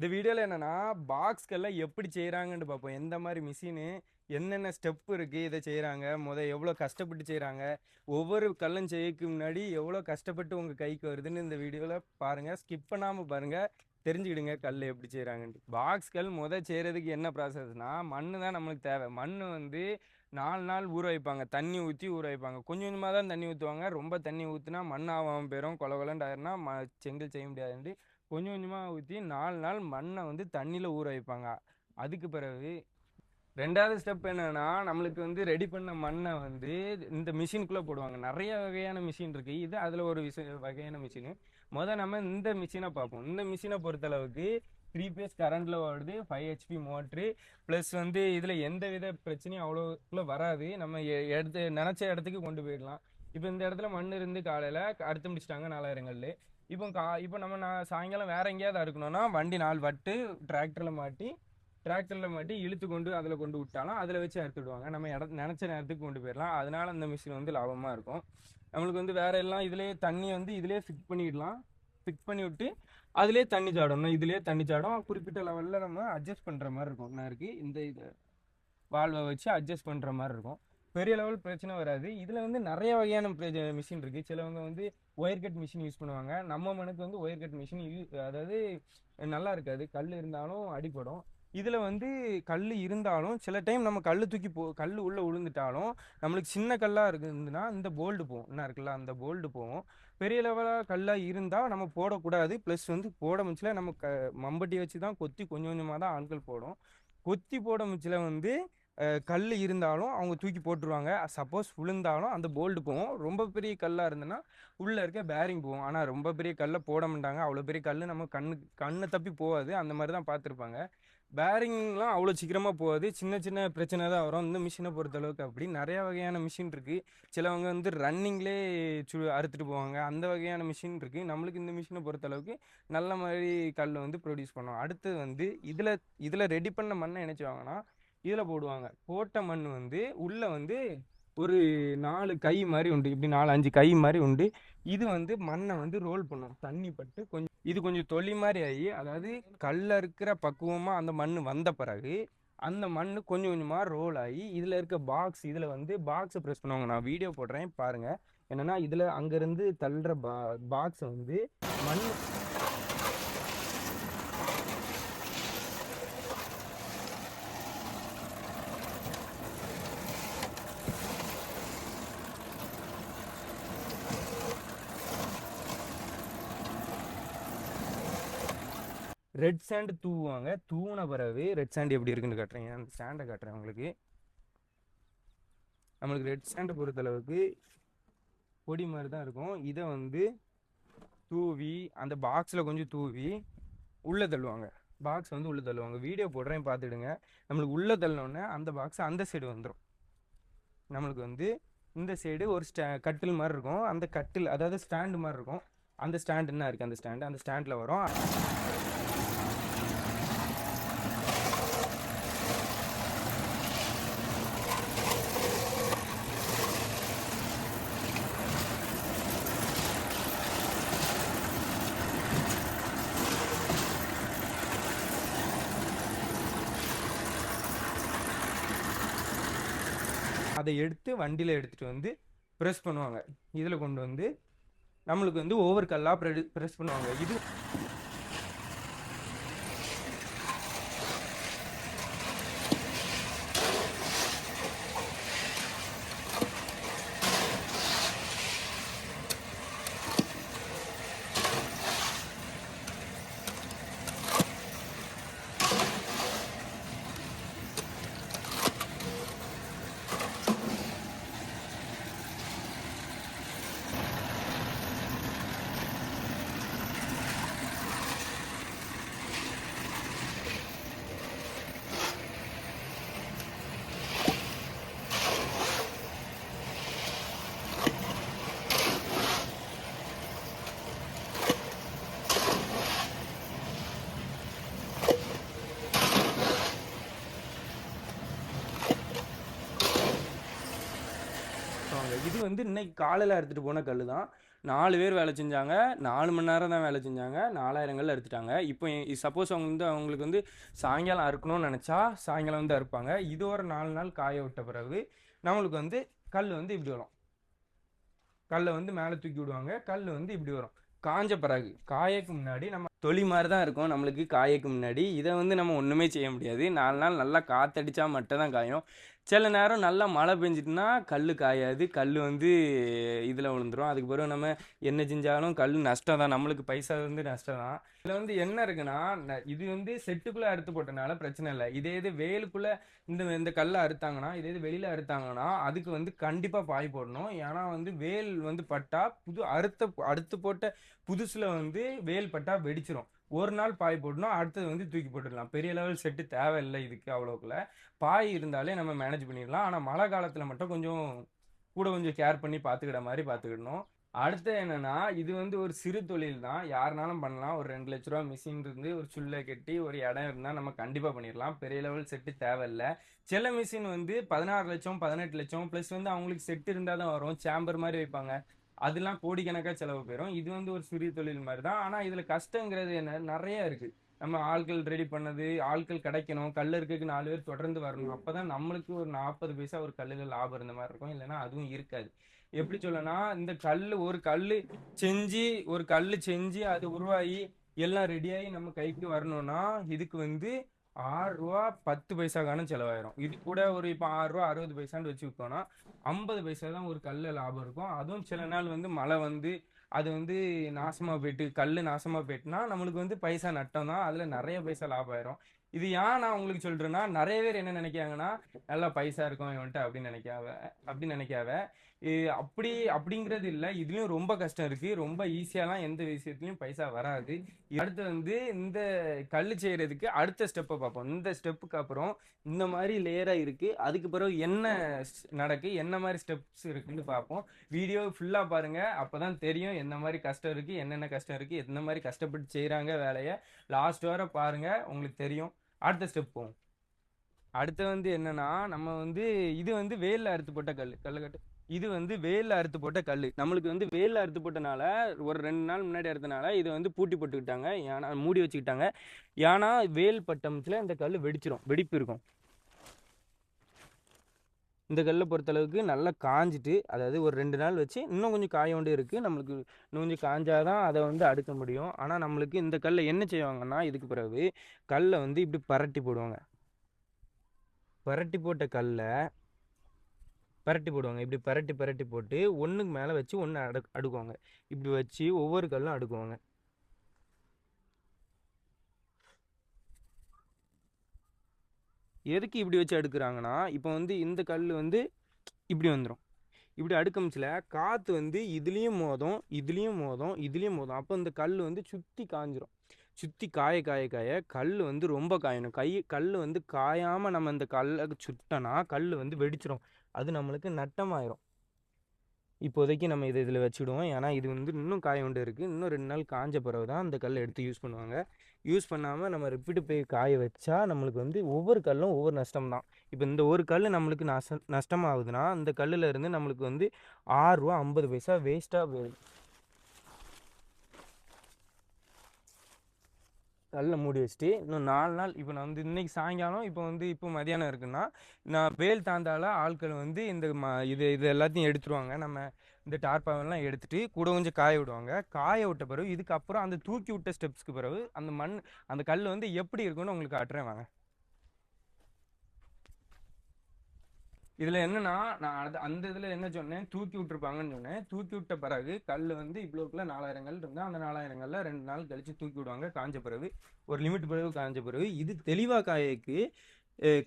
இந்த வீடியோவில் என்னென்னா பாக்ஸ்கெல்லாம் எப்படி செய்கிறாங்கன்னு பார்ப்போம். எந்த மாதிரி மிஷினு, என்னென்ன ஸ்டெப் இருக்குது, இதை செய்கிறாங்க, எவ்வளோ கஷ்டப்பட்டு செய்கிறாங்க, ஒவ்வொரு கல்லும் செய்யக்கு முன்னாடி எவ்வளோ கஷ்டப்பட்டு உங்கள் கைக்கு வருதுன்னு இந்த வீடியோவில் பாருங்கள். ஸ்கிப் பண்ணாமல் பாருங்கள், தெரிஞ்சுக்கிடுங்க கல் எப்படி செய்கிறாங்கன்ட்டு. பாக்ஸ்கள் செய்கிறதுக்கு என்ன ப்ராசஸ்னால், மண் தான் நம்மளுக்கு தேவை. மண் வந்து 4 நாள் ஊற வைப்பாங்க, தண்ணி ஊற்றி ஊற வைப்பாங்க. கொஞ்சம் கொஞ்சமாக தான் தண்ணி ஊற்றுவாங்க. ரொம்ப தண்ணி ஊற்றுனா மண் ஆகாமல் போயிடும், கொல கொலன்னு ஆயிருன்னா செங்கல் செய்ய முடியாதுன்ட்டு கொஞ்சம் கொஞ்சமாக ஊற்றி 4 நாள் மண்ணை வந்து தண்ணியில் ஊற வைப்பாங்க. அதுக்கு பிறகு 2வது ஸ்டெப் என்னன்னா, நம்மளுக்கு வந்து ரெடி பண்ண மண்ணை வந்து இந்த மிஷினுக்குள்ளே போடுவாங்க. நிறைய வகையான மிஷின் இருக்குது, இது அதில் ஒரு வகையான மிஷினு. நம்ம இந்த மிஷினை பார்ப்போம். இந்த மிஷினை பொறுத்தளவுக்கு 3 பேஸ் கரண்டில் ஓடுது, 5 HP மோட்ரு. ப்ளஸ் வந்து இதில் எந்த வித பிரச்சனையும் அவ்வளோக்குள்ளே வராது. நம்ம நினச்ச இடத்துக்கு கொண்டு போயிடலாம். இப்போ இந்த இடத்துல மண் இருந்து காலையில் அறுத்து முடிச்சிட்டாங்க 4000 கல். இப்போ நம்ம சாயங்காலம் வேற எங்கேயாவது அறுக்கணும்னா வண்டி 4 வட்டு டிராக்டரில் மாட்டி இழுத்து கொண்டு அதில் கொண்டு விட்டாலும் அதில் வச்சு அறுத்து விடுவாங்க. நம்ம நினச்ச நேரத்துக்கு கொண்டு போயிடலாம். அதனால இந்த மிஷின் வந்து லாபமாக இருக்கும். நம்மளுக்கு வந்து வேற எல்லாம் இதிலே தண்ணி வந்து இதிலே ஃபிக்ஸ் பண்ணிடலாம். ஃபிக்ஸ் பண்ணி விட்டு அதிலே தண்ணி சாடணும். இதிலே தண்ணி சாடும். குறிப்பிட்ட லெவலில் நம்ம அட்ஜஸ்ட் பண்ணுற மாதிரி இருக்கும். இந்த இது வால்வை வச்சு அட்ஜஸ்ட் பண்ணுற மாதிரி இருக்கும். பெரிய லெவல் பிரச்சனை வராது. இதில் வந்து நிறைய வகையான மிஷின் இருக்குது. சிலவங்க வந்து ஒயர் கட் மிஷின் யூஸ் பண்ணுவாங்க. நம்ம மனுக்கு வந்து ஒயர் கட் மிஷின் அதாவது நல்லா இருக்காது, கல் இருந்தாலும் அடிப்படும். இதில் வந்து கல் இருந்தாலும் சில டைம் நம்ம கல் உள்ளே விழுந்துட்டாலும் நம்மளுக்கு சின்ன கல்லாக இருக்குதுன்னா இந்த போல்டு போகும், என்ன இருக்குல்ல அந்த போல்டு போகும். பெரிய லெவலாக கல்லாக இருந்தால் நம்ம போடக்கூடாது. ப்ளஸ் வந்து போட முச்சில் நம்ம மம்பட்டி வச்சு தான் கொத்தி கொஞ்சம் கொஞ்சமாக தான் ஆண்கள் போடும். கொத்தி போட முச்சில் வந்து கல் இருந்தாலும் அவங்க தூக்கி போட்டுருவாங்க. சப்போஸ் விழுந்தாலும் அந்த போல்டு போகும். ரொம்ப பெரிய கல்லாக இருந்ததுன்னா உள்ளே இருக்க பேரிங் போகும். ஆனால் ரொம்ப பெரிய கல்லை போட மாட்டாங்க. அவ்வளோ பெரிய கல் நம்ம கண்ணை தப்பி போகாது. அந்த மாதிரி தான் பார்த்துருப்பாங்க. பேரிங்லாம் அவ்வளோ சீக்கிரமாக போகாது. சின்ன சின்ன பிரச்சனை தான் வரும். இந்த மிஷினை பொறுத்தளவுக்கு அப்படி நிறையா வகையான மிஷின் இருக்குது. சிலவங்க வந்து ரன்னிங்லேயே அறுத்துட்டு போவாங்க. அந்த வகையான மிஷின் இருக்குது. நம்மளுக்கு இந்த மிஷினை பொறுத்தளவுக்கு நல்ல மாதிரி கல் வந்து ப்ரொடியூஸ் பண்ணுவோம். அடுத்தது வந்து இதில் ரெடி பண்ண மண்ணை நினச்சிவாங்கன்னா இதில் போடுவாங்க. போட்ட மண் வந்து உள்ளே வந்து ஒரு 4 கை மாதிரி உண்டு, இப்படி 4-5 கை மாதிரி உண்டு. இது வந்து மண்ணை வந்து ரோல் பண்ணும். தண்ணி பட்டு கொஞ்சம் தொளி மாதிரி ஆகி, அதாவது கல்ல இருக்கிற பக்குவமாக அந்த மண் வந்த பிறகு அந்த மண் கொஞ்சம் கொஞ்சமாக ரோல் ஆகி இதில் இருக்க இதில் வந்து பாக்ஸை ப்ரெஸ் பண்ணுவாங்க. நான் வீடியோ போடுறேன் பாருங்கள். என்னென்னா இதில் அங்கேருந்து தள்ளுற பாக்ஸை வந்து மண் ரெட் சாண்டு தூவுவாங்க. தூவின பிறகு ரெட் சாண்டு எப்படி இருக்குன்னு காட்டுறேன். அந்த சாண்டை காட்டுறேன் உங்களுக்கு. நம்மளுக்கு ரெட் சாண்டை பொறுத்தளவுக்கு பொடி மாதிரி தான் இருக்கும். இதை வந்து தூவி அந்த பாக்ஸில் கொஞ்சம் தூவி உள்ளே தள்ளுவாங்க. பாக்ஸ் வந்து உள்ளே தள்ளுவாங்க. வீடியோ போடுறேன் பார்த்துடுங்க. நம்மளுக்கு உள்ளே தள்ளோன்னே அந்த பாக்ஸ் அந்த சைடு வந்துடும். நம்மளுக்கு வந்து இந்த சைடு ஒரு கட்டில் மாதிரி இருக்கும். அந்த கட்டில் அதாவது ஸ்டாண்டு மாதிரி இருக்கும். அந்த ஸ்டாண்டு என்ன இருக்குது, அந்த ஸ்டாண்டில் வரும். அதை எடுத்து வண்டியில் எடுத்துகிட்டு வந்து ப்ரெஸ் பண்ணுவாங்க. இதில் கொண்டு வந்து நம்மளுக்கு வந்து ஒவ்வொரு கல்லாக ப்ரெஸ் பண்ணுவாங்க. இது இது வந்து இன்னைக்கு காலையில் எடுத்துகிட்டு போன கல் தான். 4 பேர் வேலை செஞ்சாங்க. 4 மணி நேரம் தான் வேலை செஞ்சாங்க. 4000 கல் அறுத்துட்டாங்க. இப்போ சப்போஸ் அவங்களுக்கு வந்து சாயங்காலம் அறுக்கணும்னு நினச்சா சாயங்காலம் வந்து அறுப்பாங்க. இது ஒரு 4 நாள் காய விட்ட பிறகு நம்மளுக்கு வந்து கல் வந்து இப்படி வரும். கல்லை வந்து மேலே தூக்கி விடுவாங்க. கல் வந்து இப்படி வரும். காஞ்ச பிறகு காயக்கு முன்னாடி நம்ம தொலி மாதிரி தான் இருக்கும் நம்மளுக்கு. காயக்கு முன்னாடி இதை வந்து நம்ம ஒன்றுமே செய்ய முடியாது. 4 நாள் நல்லா காற்றடிச்சா மட்டும் தான் காயும். சில நேரம் நல்லா மழை பெஞ்சிட்டுனா கல் காயாது. கல் வந்து இதில் விழுந்துடும். அதுக்கு பிறகு நம்ம என்ன செஞ்சாலும் கல் நஷ்டம் தான். நம்மளுக்கு பைசா வந்து நஷ்டம் தான். இதில் வந்து என்ன இருக்குன்னா, இது வந்து செட்டுக்குள்ளே அறுத்து போட்டனால பிரச்சனை இல்லை. இது வேலுக்குள்ளே இந்த கல்லை அறுத்தாங்கன்னா, இது வெளியில் அறுத்தாங்கன்னா அதுக்கு வந்து கண்டிப்பாக பாய் போடணும். ஏன்னா வந்து வேல் வந்து பட்டா அடுத்து போட்ட புதுசில் வந்து வேல் பட்டா வெடிச்சிரும். ஒரு நாள் பாய் போடணும், அடுத்தது வந்து தூக்கி போட்டுடலாம். பெரிய லெவல் செட்டு தேவையில்லை இதுக்கு. அவ்வளோக்குள்ள பாய் இருந்தாலே நம்ம மேனேஜ் பண்ணிடலாம். ஆனால் மழை காலத்தில் மட்டும் கொஞ்சம் கேர் பண்ணி பார்த்துக்கிற மாதிரி பார்த்துக்கிடணும். அடுத்து என்னன்னா, இது வந்து ஒரு சிறு தொழில் தான். யாருனாலும் பண்ணலாம். ஒரு 2 லட்ச ரூபா மிஷின் இருந்து ஒரு சுள்ளை கட்டி ஒரு இடம் இருந்தால் நம்ம கண்டிப்பாக பண்ணிடலாம். பெரிய லெவல் செட்டு தேவையில்லை. சில மிஷின் வந்து 16 லட்சம் 18 லட்சம் ப்ளஸ் வந்து அவங்களுக்கு செட் இருந்தால் தான் வரும். சேம்பர் மாதிரி வைப்பாங்க. அதெல்லாம் கோடிக்கணக்காக செலவு போயிடும். இது வந்து ஒரு சிறு தொழில் மாதிரி தான். ஆனால் இதில் கஷ்டங்கிறது என்ன, நிறைய இருக்குது. நம்ம ஆட்கள் ரெடி பண்ணது, ஆட்கள் கிடைக்கணும், கல் இருக்கிறதுக்கு 4 பேர் தொடர்ந்து வரணும். அப்போ தான் நம்மளுக்கு ஒரு 40 பைசா ஒரு கல்லில் லாபம் இருந்த மாதிரி இருக்கும். இல்லைன்னா அதுவும் இருக்காது. எப்படி சொல்லனா, இந்த ஒரு கல் செஞ்சு அது உருவாகி எல்லாம் ரெடியாகி நம்ம கைக்கு வரணும்னா இதுக்கு வந்து 6 ரூபா 10 பைசாக்கான செலவாயிரும். இது கூட ஒரு இப்போ 6 ரூபா 60 பைசான்னு வச்சுக்கிட்டோம்னா 50 பைசா தான் ஒரு கல்ல லாபம் இருக்கும். அதுவும் சில நாள் வந்து மழை வந்து அது வந்து நாசமா போயிட்டு கல் நாசமா போயிட்டுனா நம்மளுக்கு வந்து பைசா நட்டம் தான். அதுல நிறைய பைசா லாபம் ஆயிரும். இது ஏன் நான் உங்களுக்கு சொல்றேன்னா, நிறைய பேர் என்ன நினைக்காங்கன்னா, நல்லா பைசா இருக்கும் இவன்ட்டு அப்படின்னு நினைக்காவ. அப்படிங்கிறது இல்லை. இதுலயும் ரொம்ப கஷ்டம் இருக்கு. ரொம்ப ஈஸியாலாம் எந்த விஷயத்துலயும் பைசா வராது. அடுத்து வந்து இந்த கல் செய்யறதுக்கு அடுத்த ஸ்டெப்பை பார்ப்போம். இந்த ஸ்டெப்புக்கு அப்புறம் இந்த மாதிரி லேயரா இருக்கு. அதுக்கு பிறகு என்ன என்ன மாதிரி ஸ்டெப்ஸ் இருக்குன்னு பார்ப்போம். வீடியோ ஃபுல்லா பாருங்க. அப்பதான் தெரியும் என்ன மாதிரி கஷ்டம் இருக்கு, என்னென்ன கஷ்டம் இருக்கு, எந்த மாதிரி கஷ்டப்பட்டு செய்யறாங்க வேலையை. லாஸ்ட் வரை பாருங்க, உங்களுக்கு தெரியும். அடுத்த ஸ்டெப் போவோம். அடுத்து வந்து என்னன்னா, நம்ம வந்து இது வந்து வேல்ல அறுத்து போட்ட கல்லுக்கட்டு. இது வந்து வேல்ல அறுத்து போட்ட கல். நம்மளுக்கு வந்து வேல்ல அறுத்து போட்டனால ஒரு 2 நாள் முன்னாடி அறுத்தனால இதை வந்து பூட்டி போட்டுக்கிட்டாங்க. ஏன்னா மூடி வச்சுக்கிட்டாங்க. ஏன்னா வேல் பட்டம்ஸ்ல இந்த கல் வெடிப்பு இருக்கும். இந்த கல்லை பொறுத்தளவுக்கு நல்லா காஞ்சிட்டு, அதாவது ஒரு 2 நாள் வச்சு இன்னும் கொஞ்சம் காய வேண்டிய இருக்குது. நம்மளுக்கு இன்னும் கொஞ்சம் காஞ்சாதான் அதை வந்து அடுக்க முடியும். ஆனால் நம்மளுக்கு இந்த கல்லை என்ன செய்வாங்கன்னா, இதுக்கு பிறகு கல்லை வந்து இப்படி பரட்டி போடுவாங்க. பரட்டி போட்ட கல்லை பரட்டி போடுவாங்க. இப்படி பரட்டி பரட்டி போட்டு ஒன்றுக்கு மேலே வச்சு ஒன்று அடுக்குவாங்க. இப்படி வச்சு ஒவ்வொரு கல்லும் அடுக்குவாங்க. எதுக்கு இப்படி வச்சு அடுக்குறாங்கன்னா, இப்போ வந்து இந்த கல் வந்து இப்படி வந்துடும். இப்படி அடுக்கமிச்சில் காற்று வந்து இதுலேயும் மோதும், இதுலேயும் மோதும், இதுலேயும் மோதும். அப்போ இந்த கல் வந்து சுற்றி காஞ்சிரும். சுற்றி காய காய காய கல் வந்து ரொம்ப காயணும். கல் வந்து காயாமல் நம்ம இந்த கல்லை சுட்டோன்னா கல் வந்து வெடிச்சிடும். அது நம்மளுக்கு நட்டமாயிரும். இப்போதைக்கு நம்ம இதில் வச்சுடுவோம். ஏன்னா இது வந்து இன்னும் காய வேண்டிய இருக்குது. இன்னும் 2 நாள் காஞ்ச பிறகு தான் இந்த கல்லை எடுத்து யூஸ் பண்ணுவாங்க. யூஸ் பண்ணாமல் நம்ம ரிப்பீட்டு போய் காய வச்சா நம்மளுக்கு வந்து ஒவ்வொரு கல்லும் ஒவ்வொரு நஷ்டம் தான். இப்போ இந்த ஒரு கல் நம்மளுக்கு நஷ்டமாகுதுன்னா இந்த கல்லில் இருந்து நம்மளுக்கு வந்து 6 ரூபா 50 பைசா வேஸ்ட்டாக போயிடுது. கல்லை மூடி வச்சுட்டு இன்னும் 4 நாள் இப்போ நான் வந்து இன்றைக்கி சாயங்காலம் இப்போ மதியானம் இருக்குன்னா நான் வேல் தாந்தால ஆட்கள் வந்து இது எல்லாத்தையும் எடுத்துருவாங்க. நம்ம இந்த டார்பாவெல்லாம் எடுத்துகிட்டு கூட கொஞ்சம் காய விடுவாங்க. காய விட்ட பிறகு இதுக்கப்புறம் அந்த தூக்கி விட்ட ஸ்டெப்ஸ்க்கு பிறகு அந்த கல் வந்து எப்படி இருக்குன்னு உங்களுக்கு காட்டுறேன் வாங்க. இதில் என்னன்னா, நான் அந்த இதில் என்ன சொன்னேன், தூக்கி விட்டுருப்பாங்கன்னு சொன்னேன். தூக்கி விட்ட பிறகு கல் வந்து இவ்வளோக்குள்ள 4000 கல் இருந்தால் அந்த 4000 கல்ல 2 நாள் கழித்து தூக்கி விடுவாங்க. காஞ்ச பிறகு ஒரு லிமிட் பிறகு காஞ்ச பிறகு இது தெளிவாக காயக்கு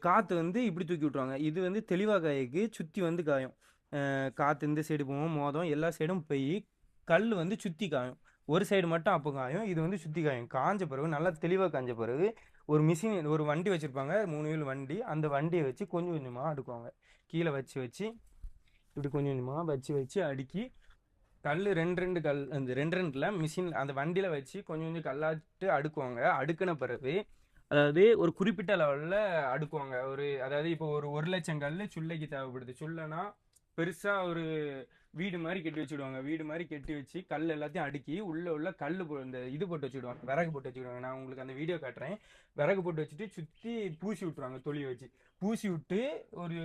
காற்று வந்து இப்படி தூக்கி விட்ருவாங்க. இது வந்து தெளிவாக காயக்கு சுற்றி வந்து காயும். காற்று இந்த சைடு போவோம், மோதம் எல்லா சைடும் போய் கல் வந்து சுற்றி காயும். ஒரு சைடு மட்டும் அப்போ காயும், இது வந்து சுற்றி காயும். காஞ்ச பிறகு நல்லா தெளிவாக காஞ்ச பிறகு ஒரு வண்டி வச்சுருப்பாங்க, 3 வீல் வண்டி. அந்த வண்டியை வச்சு கொஞ்சம் கொஞ்சமாக அடுக்குவாங்க. கீழே வச்சு இப்படி கொஞ்சம் கொஞ்சமாக வச்சு அடுக்கி கல் ரெண்டு கல் அந்த 2 மிஷின் அந்த வண்டியில் வச்சு கொஞ்சம் கொஞ்சம் கல்லாட்டு அடுக்குவாங்க. அடுக்கின பிறகு அதாவது ஒரு குறிப்பிட்ட லெவலில் அடுக்குவாங்க. அதாவது இப்போ ஒரு 1 லட்சம் கல் சுள்ளைக்கு தேவைப்படுது. சுள்ளைனா பெருசாக ஒரு வீடு மாதிரி கட்டி வச்சுடுவாங்க. வீடு மாதிரி கட்டி வச்சு கல் எல்லாத்தையும் அடுக்கி உள்ள கல் இந்த இது போட்டு வச்சுடுவாங்க, விறகு போட்டு வச்சுடுவாங்க. நான் உங்களுக்கு அந்த வீடியோ காட்டுறேன். விறகு போட்டு வச்சுட்டு சுற்றி பூசி விட்டுருவாங்க, தொழில் வச்சு பூசி விட்டு ஒரு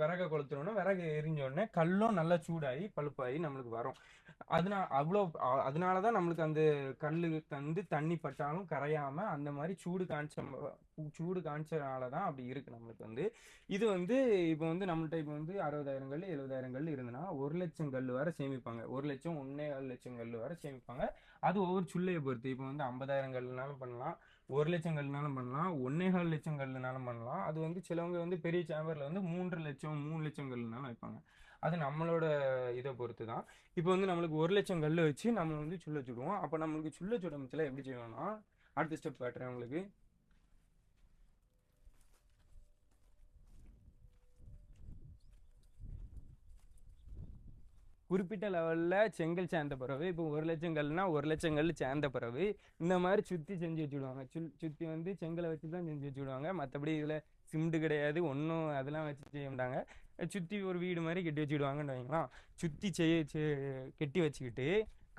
விறகை கொளுத்துறோன்னா விறகு எரிஞ்ச உடனே கல்லும் நல்லா சூடாகி பழுப்பாகி நம்மளுக்கு வரும். அதனாலதான் நம்மளுக்கு அந்த கல்லுக்கு வந்து தண்ணி பட்டாலும் கரையாம அந்த மாதிரி சூடு காய்ச்சனாலதான் அப்படி இருக்கு நம்மளுக்கு வந்து. இது வந்து இப்போ வந்து நம்மள்ட்ட இப்போ வந்து 60,000 கல் 70,000 கல் இருந்ததுன்னா 1,00,000 கல் வரை சேமிப்பாங்க. 1,00,000 1,400,000 கல் வரை சேமிப்பாங்க. அது ஒவ்வொரு சுள்ளையை பொறுத்து. இப்போ வந்து 50,000 கல்லுனாலும் பண்ணலாம், 1,00,000 கல்லுனாலும் பண்ணலாம், 1,400,000 கல்லுனாலும் பண்ணலாம். அது வந்து சிலவங்க வந்து பெரிய சேம்பர்ல வந்து 3,00,000 3,00,000 கல்லுனாலும் வைப்பாங்க. அது நம்மளோட இதை பொறுத்து தான். இப்போ வந்து நம்மளுக்கு 1,00,000 கல் வச்சு நம்ம வந்து சுள்ள சுடுவோம். அப்போ நம்மளுக்கு சுள்ள சுடமத்தில் எப்படி செய்வோம்னா, அடுத்த ஸ்டெப் காட்டுறேன் உங்களுக்கு. குறிப்பிட்ட லெவலில் செங்கல் சேர்ந்த பிறகு, இப்போ 1,00,000 கல்னா 1,00,000 கல் சேர்ந்த பிறகு இந்த மாதிரி சுற்றி செஞ்சு வச்சுடுவாங்க. சுற்றி வந்து செங்கலை வச்சு தான் செஞ்சு வச்சுடுவாங்க. மற்றபடி இதில் சிமெண்ட் கிடையாது, ஒன்றும் அதெல்லாம் வச்சு செய்ய மாட்டாங்க. சுற்றி ஒரு வீடு மாதிரி கட்டி வச்சுடுவாங்கன்னு வைங்களா. சுற்றி கட்டி வச்சுக்கிட்டு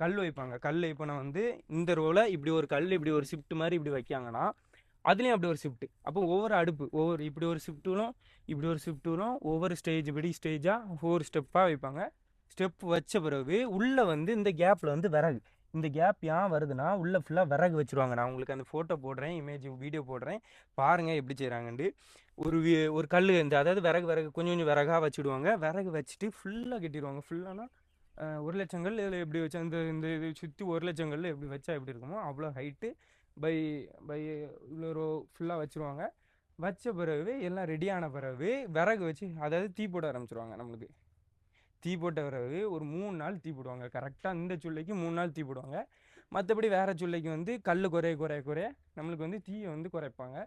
கல் வைப்பாங்க. கல் இப்போ நான் வந்து இந்த ரோவில் இப்படி ஒரு கல் இப்படி ஒரு ஷிஃப்ட் மாதிரி இப்படி வைக்காங்கன்னா அதுலேயும் அப்படி ஒரு ஷிஃப்ட். அப்போ ஒவ்வொரு அடுப்பு இப்படி ஒரு ஷிஃப்ட்டும் இப்படி ஒரு ஷிஃப்ட்டும் ஒவ்வொரு ஸ்டேஜாக ஒவ்வொரு ஸ்டெப்பாக வைப்பாங்க. ஸ்டெப் வச்ச பிறகு உள்ளே வந்து இந்த கேப்பில் வந்து விறகு. இந்த கேப் ஏன் வருதுன்னா உள்ளே ஃபுல்லாக விறகு வச்சுருவாங்க. நான் உங்களுக்கு அந்த ஃபோட்டோ போடுறேன், வீடியோ போடுறேன், பாருங்கள் எப்படி செய்கிறாங்கன்ட்டு. ஒரு கல் இந்த அதாவது விறகு கொஞ்சம் கொஞ்சம் விறகாக வச்சுடுவாங்க. விறகு வச்சுட்டு ஃபுல்லாக கட்டிடுவாங்க. ஃபுல்லானா 1,00,000 கல் இதில் எப்படி வச்சா இந்த இது சுற்றி 1,00,000 கல் எப்படி வச்சா எப்படி இருக்குமோ அவ்வளோ ஹைட்டு பை பை இவ்வளோ ஃபுல்லாக வச்சுருவாங்க. வச்ச பிறகு எல்லாம் ரெடியான பிறகு விறகு வச்சு அதாவது தீ போட ஆரம்பிச்சிருவாங்க. நம்மளுக்கு தீ போட்ட பிறகு ஒரு 3 நாள் தீ போடுவாங்க. கரெக்டாக இந்த சுள்ளைக்கு 3 நாள் தீ போடுவாங்க. மற்றபடி வேறு சுள்ளைக்கு வந்து கல் குறைய நம்மளுக்கு வந்து தீயை வந்து குறைப்பாங்க.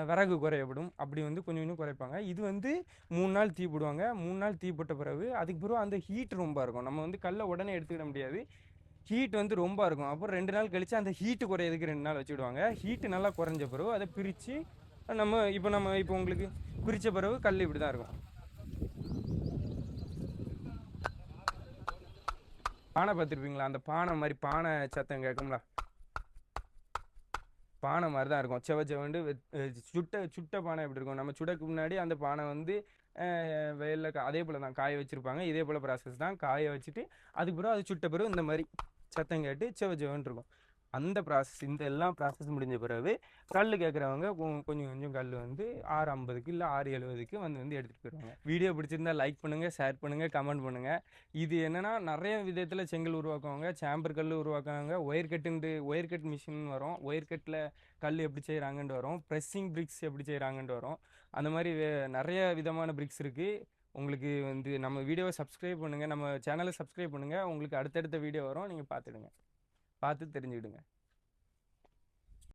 விறகு குறையப்படும். அப்படி வந்து கொஞ்சம் கொஞ்சம் குறைப்பாங்க. இது வந்து 3 நாள் தீ போடுவாங்க. 3 நாள் தீ போட்ட பிறகு அதுக்கு பிறகு அந்த ஹீட் ரொம்ப இருக்கும். நம்ம வந்து கல்லை உடனே எடுத்துக்கிட முடியாது, ஹீட் வந்து ரொம்ப இருக்கும். அப்புறம் 2 நாள் கழித்து அந்த ஹீட்டு குறையிறதுக்கு 2 நாள் வச்சுடுவாங்க. ஹீட்டு நல்லா குறைஞ்ச பிறகு அதை பிரித்து இப்போ உங்களுக்கு பிரித்த பிறகு கல் இப்படி தான் இருக்கும். பானை பார்த்துருப்பீங்களா, அந்த பானை மாதிரி பானை சத்தம் கேட்கும்ல, பானை மாதிரி தான் இருக்கும். செவண்டு சுட்ட பானை எப்படி இருக்கும், நம்ம சுடக்கு முன்னாடி அந்த பானை வந்து வெயிலில் அதே போல் தான் காய வச்சுருப்பாங்க. இதே போல் ப்ராசஸ் தான். காய வச்சுட்டு அதுக்கு பிறகு அது சுட்ட பிறகு இந்த மாதிரி சத்தம் கேட்டு செவன்னு இருக்கும். அந்த ப்ராசஸ் இந்த எல்லாம் ப்ராசஸ் முடிஞ்ச பிறகு கல் கேட்குறவங்க கொஞ்சம் கொஞ்சம் கல் வந்து 650க்கு இல்லை 670க்கு வந்து எடுத்துகிட்டு போயிடுவாங்க. வீடியோ பிடிச்சிருந்தா லைக் பண்ணுங்கள், ஷேர் பண்ணுங்கள், கமெண்ட் பண்ணுங்கள். இது என்னென்னா நிறைய விதத்தில் செங்கல் உருவாக்குவாங்க. சேம்பர் கல் உருவாக்குவாங்க. ஒயர் கட் மிஷின் வரும். ஒயர் கட்டில் கல் எப்படி செய்கிறாங்கன்ட்டு வரும். ப்ரெஸ்ஸிங் பிரிக்ஸ் எப்படி செய்கிறாங்கன்ட்டு வரும். அந்த மாதிரி நிறைய விதமான பிரிக்ஸ் இருக்குது. உங்களுக்கு வந்து நம்ம வீடியோவை சப்ஸ்கிரைப் பண்ணுங்கள், நம்ம சேனலை சப்ஸ்கிரைப் பண்ணுங்கள். உங்களுக்கு அடுத்தடுத்த வீடியோ வரும், நீங்கள் பார்த்துடுங்க, பார்த்து தெரிஞ்சுக்கிடுங்க.